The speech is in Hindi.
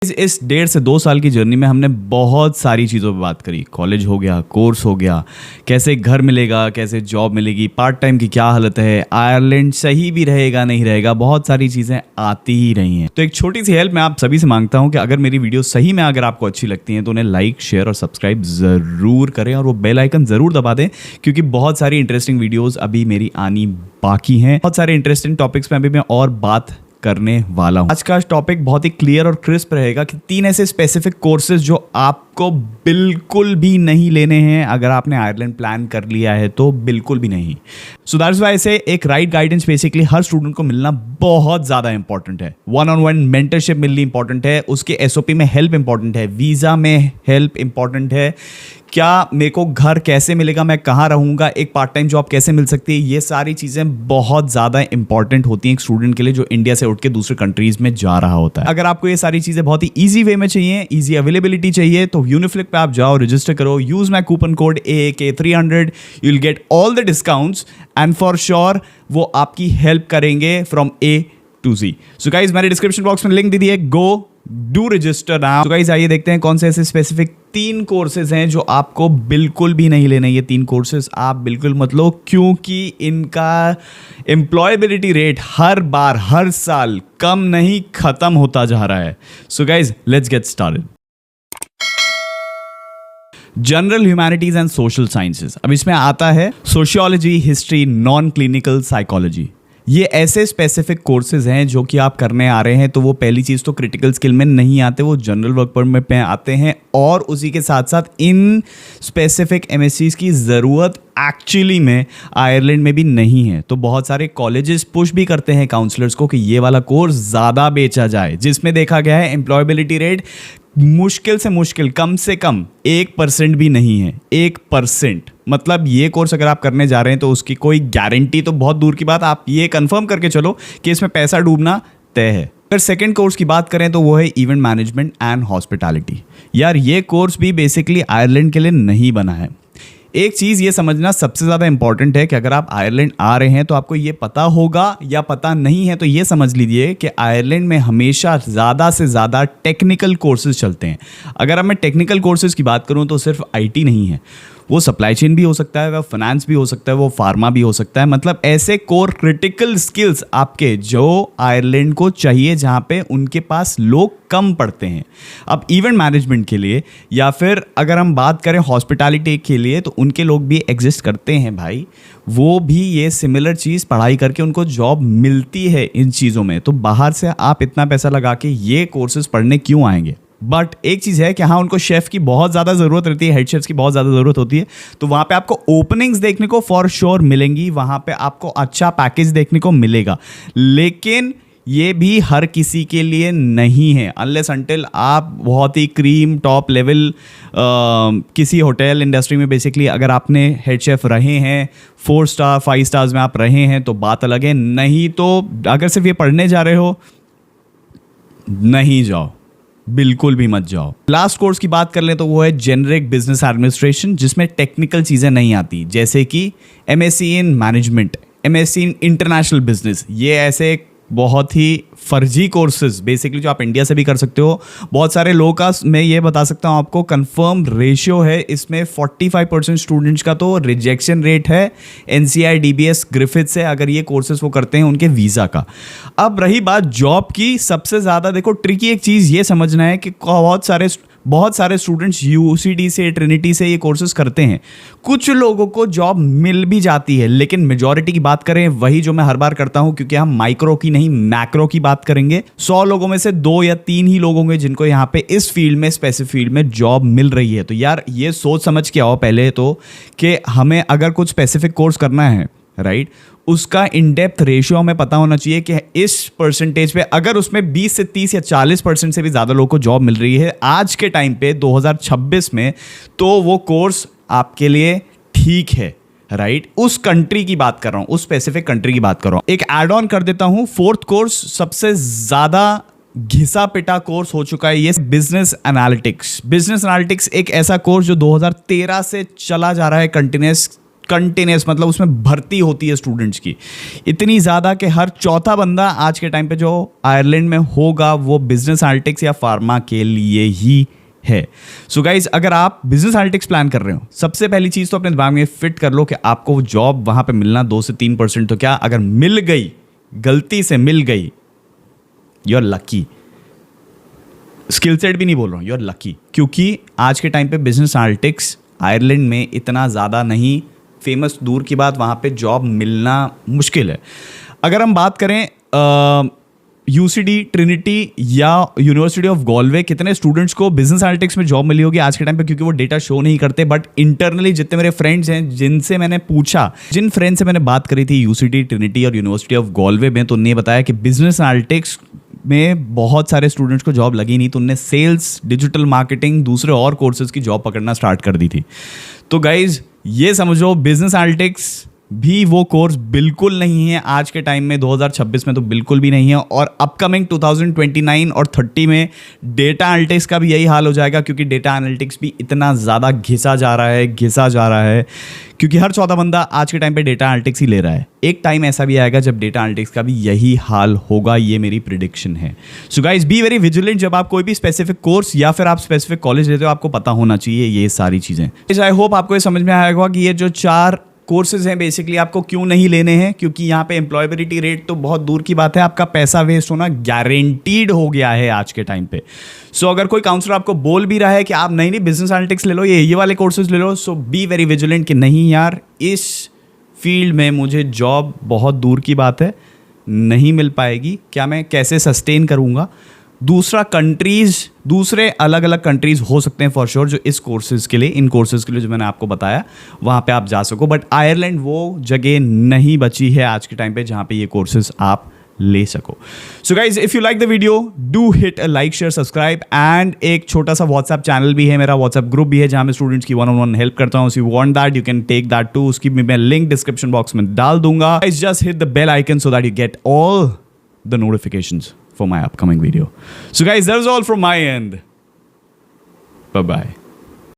इस 1.5 से 2 साल की जर्नी में हमने बहुत सारी चीज़ों पे बात करी। कॉलेज हो गया, कोर्स हो गया, कैसे घर मिलेगा, कैसे जॉब मिलेगी, पार्ट टाइम की क्या हालत है, आयरलैंड सही भी रहेगा नहीं रहेगा, बहुत सारी चीज़ें आती ही रही हैं। तो एक छोटी सी हेल्प मैं आप सभी से मांगता हूं कि अगर मेरी वीडियो सही में अगर आपको अच्छी लगती हैं तो उन्हें लाइक, शेयर और सब्सक्राइब ज़रूर करें और वो बेल आइकन ज़रूर दबा दें, क्योंकि बहुत सारी इंटरेस्टिंग वीडियोज़ अभी मेरी आनी बाकी हैं। बहुत सारे इंटरेस्टिंग टॉपिक्स पे अभी मैं और बात करने वाला हूं। आज का टॉपिक बहुत ही क्लियर और क्रिस्प रहेगा कि 3 ऐसे स्पेसिफिक कोर्सेज जो आपको बिल्कुल भी नहीं लेने हैं अगर आपने आयरलैंड प्लान कर लिया है तो बिल्कुल भी नहीं। सो दैट्स व्हाई से एक राइट गाइडेंस बेसिकली हर स्टूडेंट को मिलना बहुत ज्यादा इंपॉर्टेंट है। 1-on-1 मेंटरशिप मिलनी इंपॉर्टेंट है, उसके एसओपी में हेल्प इंपॉर्टेंट है, वीजा में हेल्प इंपॉर्टेंट है, क्या मेरे को घर कैसे मिलेगा, मैं कहाँ रहूँगा, एक पार्ट टाइम जॉब कैसे मिल सकती है, ये सारी चीज़ें बहुत ज़्यादा इंपॉर्टेंट होती हैं एक स्टूडेंट के लिए जो इंडिया से उठ के दूसरे कंट्रीज़ में जा रहा होता है। अगर आपको ये सारी चीज़ें बहुत ही ईजी वे में चाहिए, ईजी अवेलेबिलिटी चाहिए, तो यूनिफ्लिक पे आप जाओ, रजिस्टर करो, use my coupon code AAK300, you will get all the discounts and for sure वो आपकी हेल्प करेंगे from A to Z। So guys मैंने डिस्क्रिप्शन बॉक्स में लिंक दे दी है, गो डू रजिस्टर नाउ। तो गाइज आइए देखते हैं कौन से ऐसे स्पेसिफिक 3 कोर्सेज हैं जो आपको बिल्कुल भी नहीं लेने। ये 3 कोर्सेज आप बिल्कुल मत लो, क्योंकि इनका एम्प्लॉयबिलिटी रेट हर बार हर साल कम नहीं खत्म होता जा रहा है। So guys let's get started. General humanities and social sciences, अब इसमें आता है sociology, history, non clinical psychology. ये ऐसे स्पेसिफिक कोर्सेज हैं जो कि आप करने आ रहे हैं, तो वो पहली चीज़ तो क्रिटिकल स्किल में नहीं आते, वो जनरल वर्क परमिट में आते हैं। और उसी के साथ साथ इन स्पेसिफिक एमएससीज की ज़रूरत एक्चुअली में आयरलैंड में भी नहीं है। तो बहुत सारे कॉलेजेस पुश भी करते हैं काउंसलर्स को कि ये वाला कोर्स ज़्यादा बेचा जाए, जिसमें देखा गया है एम्प्लॉयबिलिटी रेट मुश्किल से मुश्किल कम से कम 1% भी नहीं है। 1%, मतलब ये कोर्स अगर आप करने जा रहे हैं तो उसकी कोई गारंटी तो बहुत दूर की बात, आप ये कंफर्म करके चलो कि इसमें पैसा डूबना तय है। अगर सेकंड कोर्स की बात करें तो वो है इवेंट मैनेजमेंट एंड हॉस्पिटैलिटी। यार ये कोर्स भी बेसिकली आयरलैंड के लिए नहीं बना है। एक चीज़ ये समझना सबसे ज़्यादा इंपॉर्टेंट है कि अगर आप आयरलैंड आ रहे हैं तो आपको ये पता होगा या पता नहीं है, तो ये समझ लीजिए कि आयरलैंड में हमेशा ज़्यादा से ज़्यादा टेक्निकल कोर्सेज चलते हैं। अगर अब मैं टेक्निकल कोर्सेज की बात करूँ तो सिर्फ आईटी नहीं है, वो सप्लाई चेन भी हो सकता है, वो फाइनेंस भी हो सकता है, वो फार्मा भी हो सकता है। मतलब ऐसे कोर क्रिटिकल स्किल्स आपके जो आयरलैंड को चाहिए, जहाँ पे उनके पास लोग कम पड़ते हैं। अब इवेंट मैनेजमेंट के लिए या फिर अगर हम बात करें हॉस्पिटैलिटी के लिए, तो उनके लोग भी एग्जिस्ट करते हैं भाई, वो भी ये सिमिलर चीज़ पढ़ाई करके उनको जॉब मिलती है इन चीज़ों में। तो बाहर से आप इतना पैसा लगा के ये कोर्सेज पढ़ने क्यों आएंगे? बट एक चीज़ है कि हाँ, उनको शेफ़ की बहुत ज़्यादा ज़रूरत रहती है, हेड शेफ्स की बहुत ज़्यादा ज़रूरत होती है, तो वहाँ पे आपको ओपनिंग्स देखने को फॉर श्योर मिलेंगी, वहाँ पे आपको अच्छा पैकेज देखने को मिलेगा। लेकिन ये भी हर किसी के लिए नहीं है, अनलेस अनटिल आप बहुत ही क्रीम टॉप लेवल किसी होटल इंडस्ट्री में बेसिकली अगर आपने हेड शेफ रहे हैं, 4 स्टार 5 स्टार्स में आप रहे हैं तो बात अलग है। नहीं तो अगर सिर्फ ये पढ़ने जा रहे हो, नहीं जाओ, बिल्कुल भी मत जाओ। लास्ट कोर्स की बात कर लें तो वो है जेनरिक बिजनेस एडमिनिस्ट्रेशन, जिसमें टेक्निकल चीज़ें नहीं आती, जैसे कि MSc in management, MSc in international business. ये ऐसे बहुत ही फर्जी कोर्सेज बेसिकली जो आप इंडिया से भी कर सकते हो। बहुत सारे लोगों का मैं ये बता सकता हूँ आपको कंफर्म रेशियो है इसमें 45% स्टूडेंट्स का तो रिजेक्शन रेट है NCI DBS ग्रिफिथ से, अगर ये कोर्सेज वो करते हैं उनके वीज़ा का। अब रही बात जॉब की, सबसे ज़्यादा देखो ट्रिकी एक चीज़ ये समझना है कि बहुत सारे स्टूडेंट्स UCD से, ट्रिनिटी से ये कोर्सेज करते हैं। कुछ लोगों को जॉब मिल भी जाती है, लेकिन मेजॉरिटी की बात करें, वही जो मैं हर बार करता हूं, क्योंकि हम माइक्रो की नहीं मैक्रो की बात करेंगे, 100 लोगों में से 2 या 3 ही लोग होंगे जिनको यहाँ पे इस फील्ड में, स्पेसिफिक फील्ड में जॉब मिल रही है। तो यार ये सोच समझ के आओ पहले तो कि हमें अगर कुछ स्पेसिफिक कोर्स करना है, राइट, उसका इन डेप्थ रेशियो हमें पता होना चाहिए कि इस परसेंटेज पे अगर उसमें 20 से 30 या 40% से भी ज़्यादा लोगों को जॉब मिल रही है आज के टाइम पे 2026 में, तो वो कोर्स आपके लिए ठीक है, राइट। उस कंट्री की बात कर रहा हूँ, उस स्पेसिफिक कंट्री की बात कर रहा हूँ। एक ऐड ऑन कर देता हूँ, 4th कोर्स सबसे ज़्यादा घिसा पिटा कोर्स हो चुका है, ये बिजनेस एनालिटिक्स। बिजनेस एनालिटिक्स एक ऐसा कोर्स जो 2013 से चला जा रहा है कंटिन्यूस, मतलब उसमें भर्ती होती है स्टूडेंट्स की इतनी ज़्यादा कि हर चौथा बंदा आज के टाइम पे जो आयरलैंड में होगा वो बिजनेस एनालिटिक्स या फार्मा के लिए ही है। सो गाइज, अगर आप बिजनेस एनालिटिक्स प्लान कर रहे हो, सबसे पहली चीज़ तो अपने दिमाग में फिट कर लो कि आपको वो जॉब वहाँ पे मिलना 2 से 3%, तो क्या अगर मिल गई, गलती से मिल गई, you are lucky. Skill set भी नहीं बोल रहा हूँ, यू आर लकी, क्योंकि आज के टाइम पे बिजनेस एनालिटिक्स आयरलैंड में इतना ज़्यादा नहीं फेमस, दूर की बात, वहाँ पे जॉब मिलना मुश्किल है। अगर हम बात करें यूसीडी, ट्रिनिटी या यूनिवर्सिटी ऑफ गॉलवे, कितने स्टूडेंट्स को बिजनेस एनालिटिक्स में जॉब मिली होगी आज के टाइम पे, क्योंकि वो डेटा शो नहीं करते, बट इंटरनली जितने मेरे फ्रेंड्स हैं, जिनसे मैंने पूछा, जिन फ्रेंड्स से मैंने बात करी थी यूसीडी, ट्रिनिटी और यूनिवर्सिटी ऑफ गॉलवे में, तो उन्हें बताया कि बिजनेस एनालिटिक्स में बहुत सारे स्टूडेंट्स को जॉब लगी नहीं, तो उनने सेल्स, डिजिटल मार्केटिंग, दूसरे और कोर्सेज की जॉब पकड़ना स्टार्ट कर दी थी। तो गाइज ये समझो, बिजनेस एनालिटिक्स भी वो कोर्स बिल्कुल नहीं है आज के टाइम में, 2026 में तो बिल्कुल भी नहीं है। और अपकमिंग 2029 और 30 में डेटा एनालिटिक्स का भी यही हाल हो जाएगा, क्योंकि डेटा एनालिटिक्स भी इतना ज़्यादा घिसा जा रहा है, क्योंकि हर चौथा बंदा आज के टाइम पे डेटा एनालिटिक्स ही ले रहा है। एक टाइम ऐसा भी आएगा जब डेटा एनालिटिक्स का भी यही हाल होगा, ये मेरी प्रिडिक्शन है। So guys, be very vigilant. जब आप कोई भी स्पेसिफिक कोर्स या फिर आप स्पेसिफिक कॉलेज लेते हो, आपको पता होना चाहिए ये सारी चीज़ें। आई होप आपको ये समझ में आया होगा कि ये जो 4 कोर्सेज हैं बेसिकली आपको क्यों नहीं लेने हैं, क्योंकि यहाँ पे एम्प्लॉयबिलिटी रेट तो बहुत दूर की बात है, आपका पैसा वेस्ट होना गारंटीड हो गया है आज के टाइम पे। सो अगर कोई काउंसलर आपको बोल भी रहा है कि आप नहीं बिजनेस एनालिटिक्स ले लो, ये वाले कोर्सेज ले लो, सो बी वेरी विजिलेंट कि नहीं यार, इस फील्ड में मुझे जॉब बहुत दूर की बात है, नहीं मिल पाएगी, क्या मैं कैसे सस्टेन करूँगा। दूसरा, कंट्रीज़, दूसरे अलग अलग कंट्रीज़ हो सकते हैं फॉर श्योर जो इस कोर्सेज़ के लिए, इन कोर्सेज़ के लिए जो मैंने आपको बताया, वहाँ पे आप जा सको, बट आयरलैंड वो जगह नहीं बची है आज के टाइम पे जहाँ पे ये कोर्सेज़ आप ले सको। So guys, if you like the video, do hit a like, share, subscribe, and एक छोटा सा व्हाट्सएप चैनल भी है, मेरा व्हाट्सएप ग्रुप भी है जहाँ मैं स्टूडेंट्स की 1-on-1 हेल्प करता हूँ। If you want that you can take that too, उसकी भी मैं लिंक डिस्क्रिप्शन बॉक्स में डाल दूंगा। Guys, just hit the bell icon so that you get all the notifications for my upcoming video. So guys, that's all from my end. Bye bye.